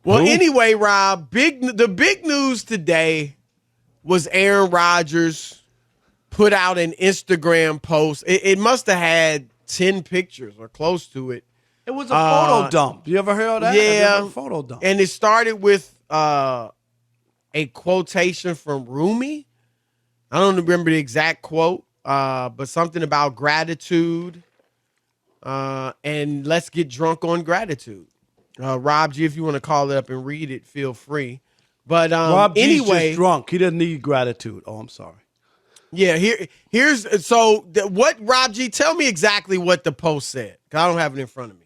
Well, anyway, Rob, the big news today was Aaron Rodgers put out an Instagram post. It must have had 10 pictures or close to it. It was a photo dump. You ever heard of that? Yeah. A photo dump. And it started with a quotation from Rumi. I don't remember the exact quote, but something about gratitude and let's get drunk on gratitude. Rob G, if you want to call it up and read it, feel free. But Rob G's anyway, just drunk. He doesn't need gratitude. Oh, I'm sorry. Yeah, what Rob G, tell me exactly what the post said, because I don't have it in front of me.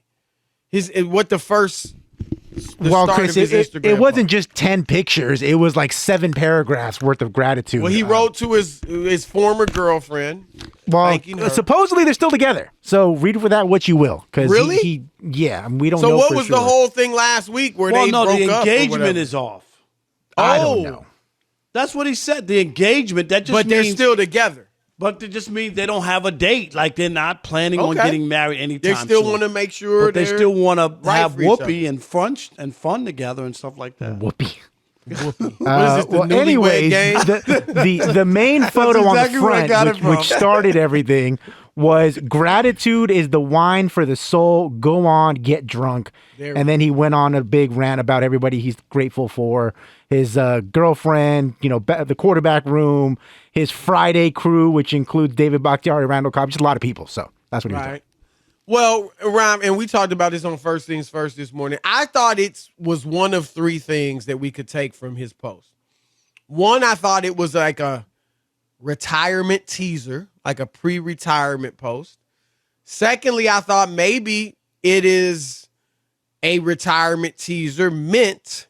Well, Chris, it wasn't just 10 pictures. It was like 7 paragraphs worth of gratitude. Well, he wrote to his former girlfriend. Well, supposedly they're still together. So read for that what you will. Really? We don't know. So what was the whole thing last week where they broke up? The engagement is off. I don't know. That's what he said. The engagement, that just but means, they're still together. But it just means they don't have a date. Like they're not planning on getting married anytime They still soon. want to make sure they still want to have whoopee and fun together and stuff like that. Whoopee. What is this, the newlywed anyways, game? the main photo exactly on the front, which started everything, was gratitude is the wine for the soul. Go on, get drunk. And then he went on a big rant about everybody he's grateful for. His girlfriend, the quarterback room, his Friday crew, which includes David Bakhtiari, Randall Cobb, just a lot of people. So that's what he was doing. Well, Ram, and we talked about this on First Things First this morning. I thought it was one of 3 things that we could take from his post. One, I thought it was like a retirement teaser, like a pre-retirement post. Secondly, I thought maybe it is a retirement teaser meant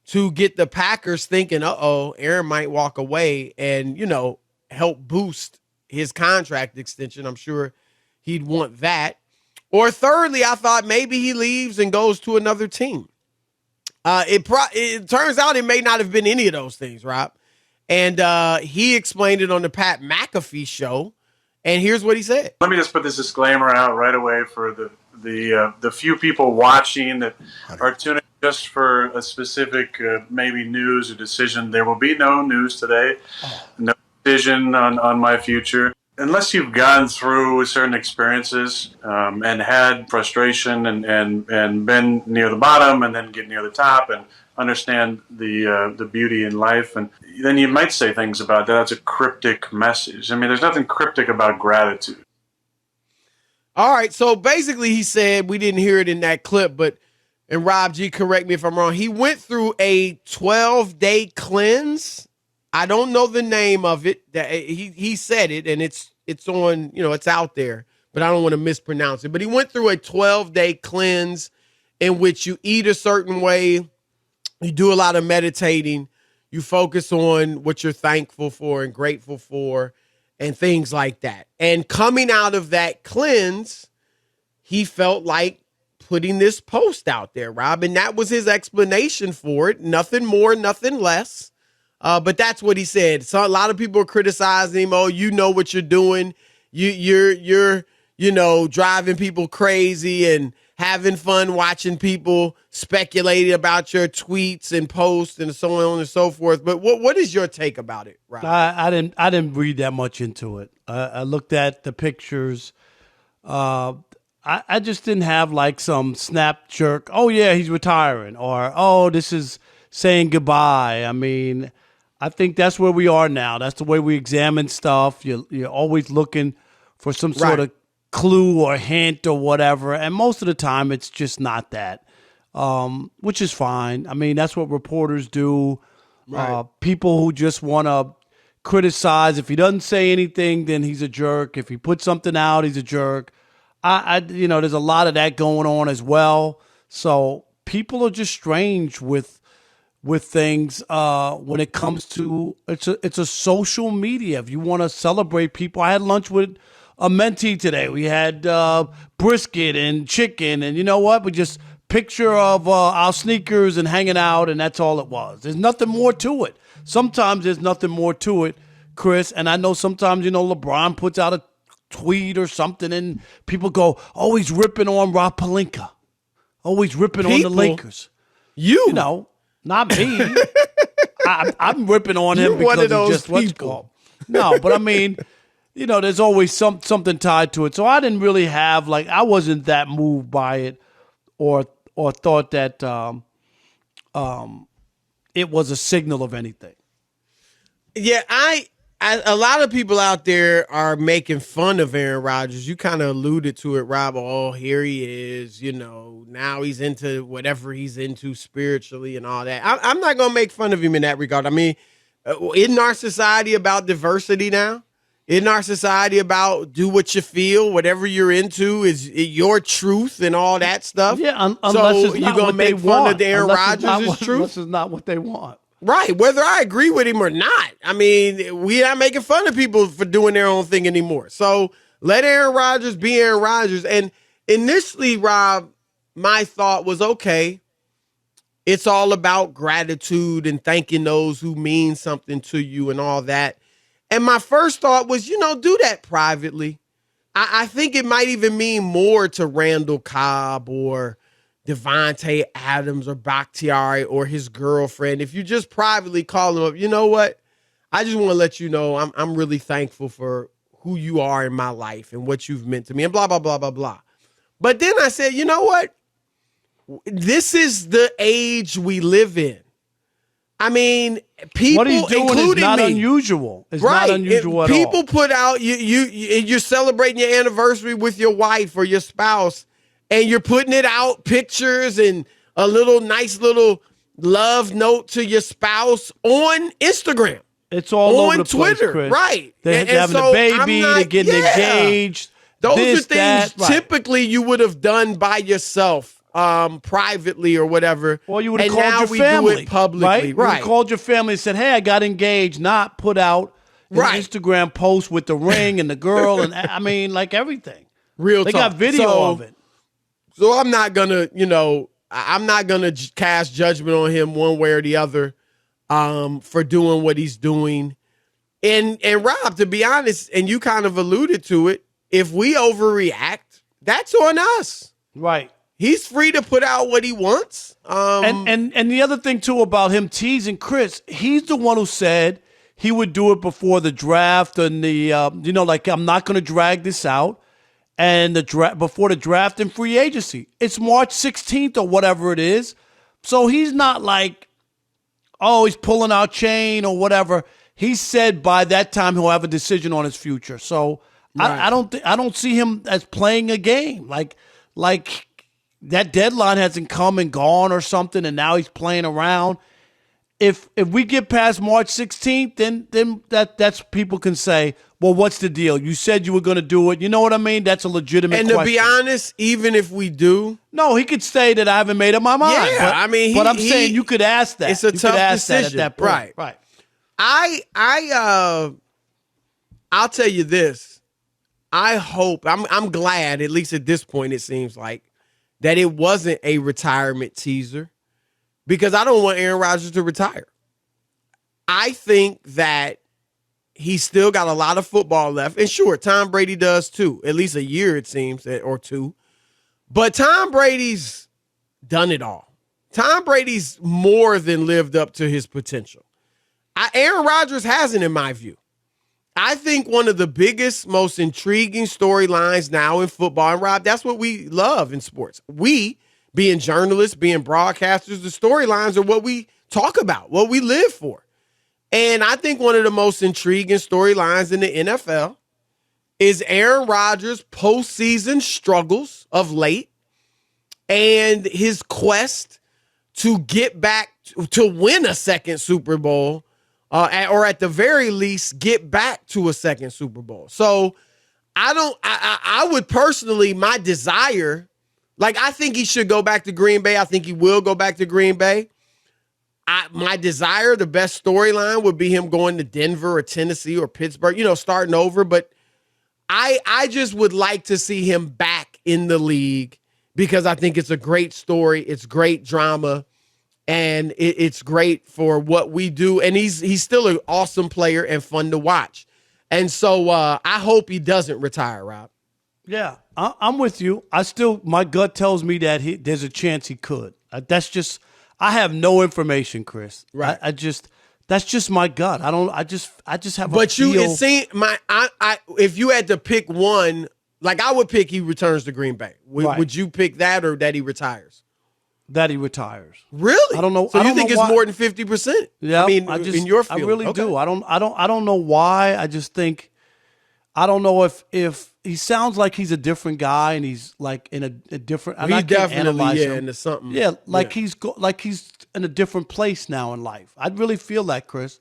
to get the Packers thinking, Aaron might walk away and, help boost his contract extension. I'm sure he'd want that. Or thirdly, I thought maybe he leaves and goes to another team. It turns out it may not have been any of those things, Rob. And he explained it on the Pat McAfee show. And here's what he said. Let me just put this disclaimer out right away for the few people watching that are tuning just for a specific maybe news or decision. There will be no news today, no decision on my future. Unless you've gone through certain experiences and had frustration and been near the bottom and then get near the top and understand the beauty in life, and then you might say things about that. That's a cryptic message. I mean, there's nothing cryptic about gratitude. All right, so basically he said, we didn't hear it in that clip, and Rob G, correct me if I'm wrong, he went through a 12-day cleanse. I don't know the name of it. That he said it, and it's on, it's out there, but I don't want to mispronounce it. But he went through a 12-day cleanse in which you eat a certain way, you do a lot of meditating, you focus on what you're thankful for and grateful for, and things like that. And coming out of that cleanse, he felt like putting this post out there, Rob, and that was his explanation for it. Nothing more, nothing less. But that's what he said. So a lot of people are criticizing him. Oh, you know what you're doing. You're driving people crazy and having fun watching people speculate about your tweets and posts and so on and so forth. But what is your take about it, Rob? I didn't read that much into it. I looked at the pictures. I just didn't have like some snap jerk. Oh yeah, he's retiring, or this is saying goodbye. I mean, I think that's where we are now. That's the way we examine stuff. You're always looking for some sort of clue or hint or whatever. And most of the time, it's just not that, which is fine. I mean, that's what reporters do. Right. People who just want to criticize. If he doesn't say anything, then he's a jerk. If he puts something out, he's a jerk. There's a lot of that going on as well. So people are just strange with things when it comes to it's a social media. If you want to celebrate people, I had lunch with a mentee today. We had brisket and chicken, and you know what? We just picture of our sneakers and hanging out, and that's all it was. There's nothing more to it. Sometimes there's nothing more to it, Chris. And I know sometimes LeBron puts out a tweet or something, and people go, "Oh, he's ripping on Rob Pelinka. Oh, he's ripping on the Lakers." You, Not me. I'm ripping on him You're one because of he those just what's people. called. No, but I mean, there's always something tied to it. So I didn't really have I wasn't that moved by it, or thought that it was a signal of anything. Yeah, a lot of people out there are making fun of Aaron Rodgers. You kind of alluded to it, Rob. Oh, here he is. Now he's into whatever he's into spiritually and all that. I'm not going to make fun of him in that regard. I mean, isn't our society about diversity now? Isn't our society about do what you feel, whatever you're into is your truth and all that stuff? Yeah, unless so it's you're not going to what they make fun want. of Aaron Unless Rodgers' truth? Unless it's not what they want. Right, whether I agree with him or not. I mean, we not making fun of people for doing their own thing anymore. So let Aaron Rodgers be Aaron Rodgers. And initially, Rob, my thought was, okay, it's all about gratitude and thanking those who mean something to you and all that. And my first thought was, do that privately. I think it might even mean more to Randall Cobb or Devontae Adams or Bakhtiari or his girlfriend. If you just privately call him up, you know what? I just want to let you know I'm really thankful for who you are in my life and what you've meant to me and blah, blah, blah, blah, blah. But then I said, you know what? This is the age we live in. I mean, people, what he's doing including is not me, unusual. It's right? not unusual at all. People put out you're celebrating your anniversary with your wife or your spouse, and you're putting it out, pictures and a nice little love note to your spouse on Instagram. It's all over the Twitter, place, Chris. right? They're having a baby, they're getting engaged. Those this, are things that, right. typically you would have done by yourself, privately or whatever. Or you would have and called now your we family, do it publicly, right? You would right? have called your family and said, "Hey, I got engaged." Not put out an Instagram post with the ring and the girl, and I mean, everything. Real they talk. got video of it. So I'm not gonna, I'm not gonna cast judgment on him one way or the other, for doing what he's doing. And Rob, to be honest, and you kind of alluded to it, if we overreact, that's on us. Right. He's free to put out what he wants. And the other thing too about him teasing Chris, he's the one who said he would do it before the draft and the I'm not going to drag this out, and before the draft and free agency. It's March 16th or whatever it is, so he's not he's pulling out chain or whatever. He said by that time he'll have a decision on his future. So right. I don't see him as playing a game like that deadline hasn't come and gone or something, and now he's playing around. If we get past March 16th, then that's people can say, well, what's the deal? You said you were going to do it. You know what I mean? That's a legitimate question. And to be honest, even if we do, no, he could say that I haven't made up my mind. Yeah, but I'm saying you could ask that. It's a tough decision at that point. Right. Right. I'll tell you this. I hope I'm glad, at least at this point, it seems like, that it wasn't a retirement teaser, because I don't want Aaron Rodgers to retire. I think that he's still got a lot of football left. And sure, Tom Brady does too, at least a year, it seems, or two. But Tom Brady's done it all. Tom Brady's more than lived up to his potential. Aaron Rodgers hasn't, in my view. I think one of the biggest, most intriguing storylines now in football, and Rob, that's what we love in sports. We, being journalists, being broadcasters, the storylines are what we talk about, what we live for. And I think one of the most intriguing storylines in the NFL is Aaron Rodgers' postseason struggles of late and his quest to get back to win a second Super Bowl, or at the very least get back to a second Super Bowl. So I would personally, my desire, I think he should go back to Green Bay. I think he will go back to Green Bay. My desire, the best storyline would be him going to Denver or Tennessee or Pittsburgh, starting over. But I just would like to see him back in the league, because I think it's a great story. It's great drama. And it's great for what we do. And he's still an awesome player and fun to watch. And so I hope he doesn't retire, Rob. Yeah, I'm with you. My gut tells me that there's a chance he could. I'm I have no information, Chris. Right. That's just my gut. I just have a But feel. it seemed if you had to pick one, like I would pick he returns to Green Bay. Right. Would you pick that or that he retires? that he retires. Really? I don't know. So I you don't think know it's why. more than 50%? Yeah, I mean, in your field, I really Okay. do. I don't know why. I just think I don't know if he sounds like he's a different guy and he's like in a different. And He I can't definitely analyze him. into something. Yeah, like he's in a different place now in life. I really feel that, Chris.